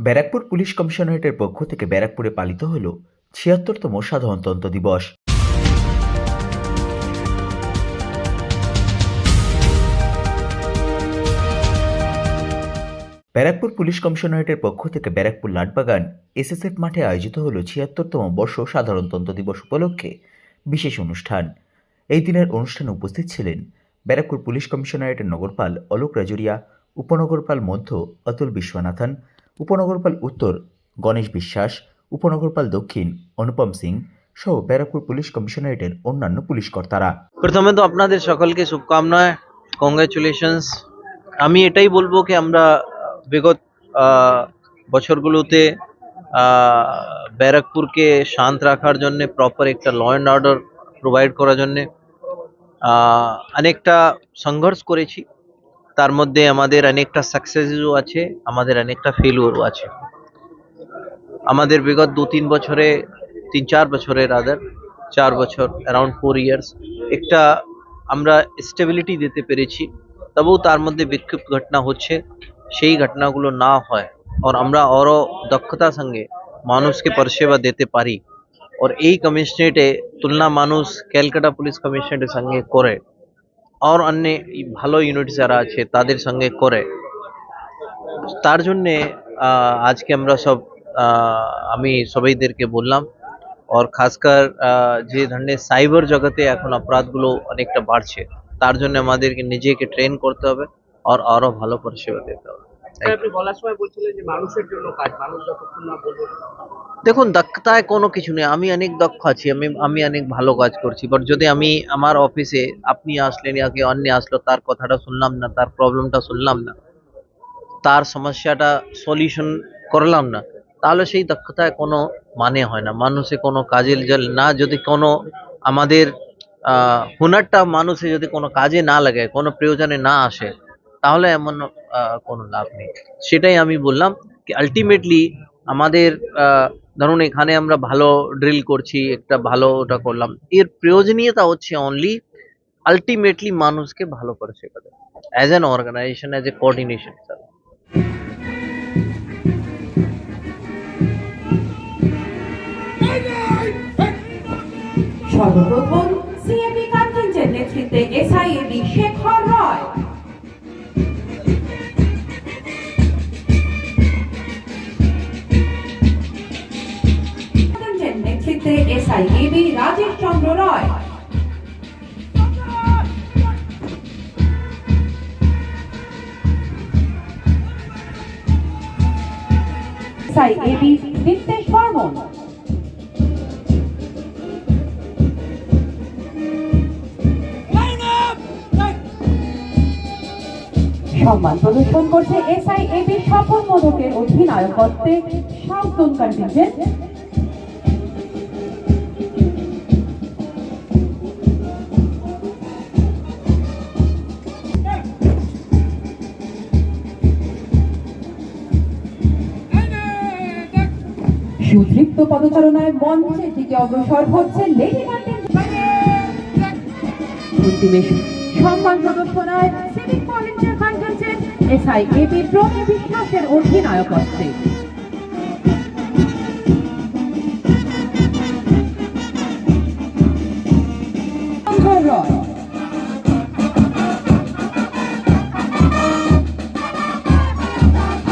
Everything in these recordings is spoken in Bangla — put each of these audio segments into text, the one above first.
ব্যারাকপুর পুলিশ কমিশনারেটের পক্ষ থেকে ব্যারাকপুরে পালিত হল ৭৬তম সাধারণতন্ত্র দিবস। ব্যারাকপুর পুলিশ কমিশনারেটের পক্ষ থেকে ব্যারাকপুর লাটবাগান এসএসএফ মাঠে আয়োজিত হল ৭৬তম বর্ষ সাধারণতন্ত্র দিবস উপলক্ষে বিশেষ অনুষ্ঠান। এই দিনের অনুষ্ঠানে উপস্থিত ছিলেন ব্যারাকপুর পুলিশ কমিশনারেটের নগরপাল অলোক রাজুরিয়া, উপনগরপাল মধ্য অতুল বিশ্বনাথন, উপনগরপাল উত্তর গণেশ বিশ্বাস, উপনগরপাল দক্ষিণ অনুপম সিং সহ ব্যারাকপুর পুলিশ কমিশনারেটের অন্যান্য পুলিশ কর্তারা। প্রথমে তো আপনাদের সকলকে শুভকামনা, কংগ্রাচুলেশনস। আমি এটাই বলবো কি আমরা বিগত বছরগুলোতে ব্যারাকপুরকে শান্ত রাখার জন্য, প্রপার একটা ল অ্যান্ড অর্ডার প্রোভাইড করার জন্য অনেকটা সংঘর্ষ করেছি। তার মধ্যে আমাদের অনেকটা সাকসেসও আছে, আমাদের অনেকটা ফেলিওরও আছে। আমাদের বিগত 2-3 বছরে, 3-4 বছরে রাদার 4 বছর, অ্যারাউন্ড 4 ইয়ার্স একটা আমরা স্টেবিলিটি দিতে পেরেছি। তবুও তার মধ্যে বিক্ষিপ্ত ঘটনা হচ্ছে, সেই ঘটনাগুলো না হয় আর আমরা আরও দক্ষতার সঙ্গে মানুষকে পরিষেবা দিতে পারি। আর এই কমিশনারেটে তুলনা মানুষ ক্যালকাটা পুলিশ কমিশনারেটের সঙ্গে করে, আর অন্য ভালো ইউনিট যারা আছে তাদের সঙ্গে করে। তার জন্যে আজকে আমরা সব আমি সবাইদেরকে বললাম, আর খাসকর যে ধরনের সাইবার জগতে এখন অপরাধগুলো অনেকটা বাড়ছে, তার জন্য আমাদেরকে নিজেকে ট্রেন করতে হবে আর আরো ভালো পরিষেবা দিতে হবে। আপনি বলার সময় বলছিলেন যে মানুষের জন্য কাজ, মানুষ যতক্ষণ না বলবে। দেখুন, দক্ষতায় কোনো কিছু নেই, আমি অনেক দক্ষ আছি, আমি অনেক ভালো কাজ করছি। বাট যদি আমি আমার অফিসে আপনি আসলেন या কেউ অন্য আসলো, তার কথাটা শুনলাম না, তার প্রবলেমটা শুনলাম না, তার সমস্যাটা সলিউশন করলাম না, তাহলে সেই দক্ষতায় কোনো মানে হয় না। মানুষে কোনো কাজে না, যদি কোনো আমাদের হুনারটা মানুষে যদি কোনো কাজে না লাগে, কোনো প্রয়োজনে না আসে, তাহলে এমন কোনো লাভ নেই। সেটাই আমি বললাম কি আলটিমেটলি আমাদের ধরুন এখানে আমরা ভালো ড্রিল করছি, একটা ভালো ওটা করলাম, এর প্রয়োজনীয়তা হচ্ছে অনলি আলটিমেটলি মানুষকে ভালো পরিষেবা দেয়, as an organization, as a coordination. সর্বপ্রথম সিএবি কন্টিনজেন্ট নেতৃত্বে এসআইএবি শেখর রয়, কন্টিনজেন্ট নেতৃত্বে এসআইএবি রাজেশ চন্দ্র রয়, এসআইএবি দীপ্তেশ বর্মন, সম্মান প্রদর্শন করছে এসআইএবি সফল মোদকের অধিনায়কত্বে সাউথ জোন কন্টিনজেন্ট। সুদৃপ্ত পদচারণায় মঞ্চের দিকে অগ্রসর হচ্ছে লেডি কন্টিনজেন্ট। সম্মান প্রদর্শনায় সিভিক ভলেন্টিয়ার কন্টিনজেন্ট এসআইএবি প্রণয় বিশ্বাসের অধিনায়কত্বে।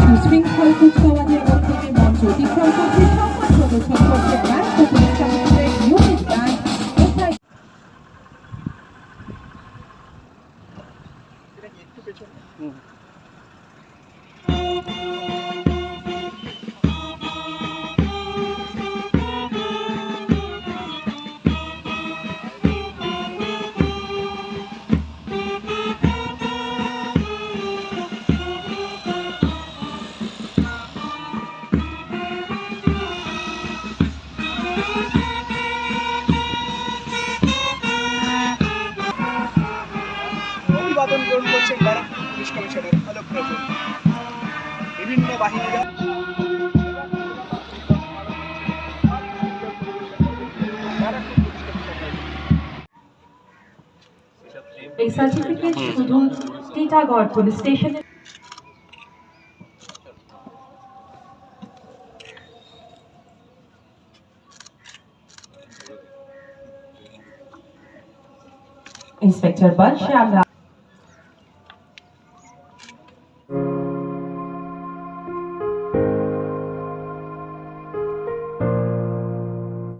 সুশৃঙ্খল কুচকাওয়াজের মধ্যে মঞ্চ অতিক্রম করছে সম্মান প্রদর্শন করছে Barrackpore police commissionerate unit band SI. অভিবাদন গ্রহণ করছেন ব্যারাকপুর পুলিশ কমিশনার অলোক রাজুরিয়া। বিভিন্ন বাহিনীরা এই সার্টিফিকেট শুধু টিটাগড় পুলিশ স্টেশনে इंस्पेक्टर बल श्याम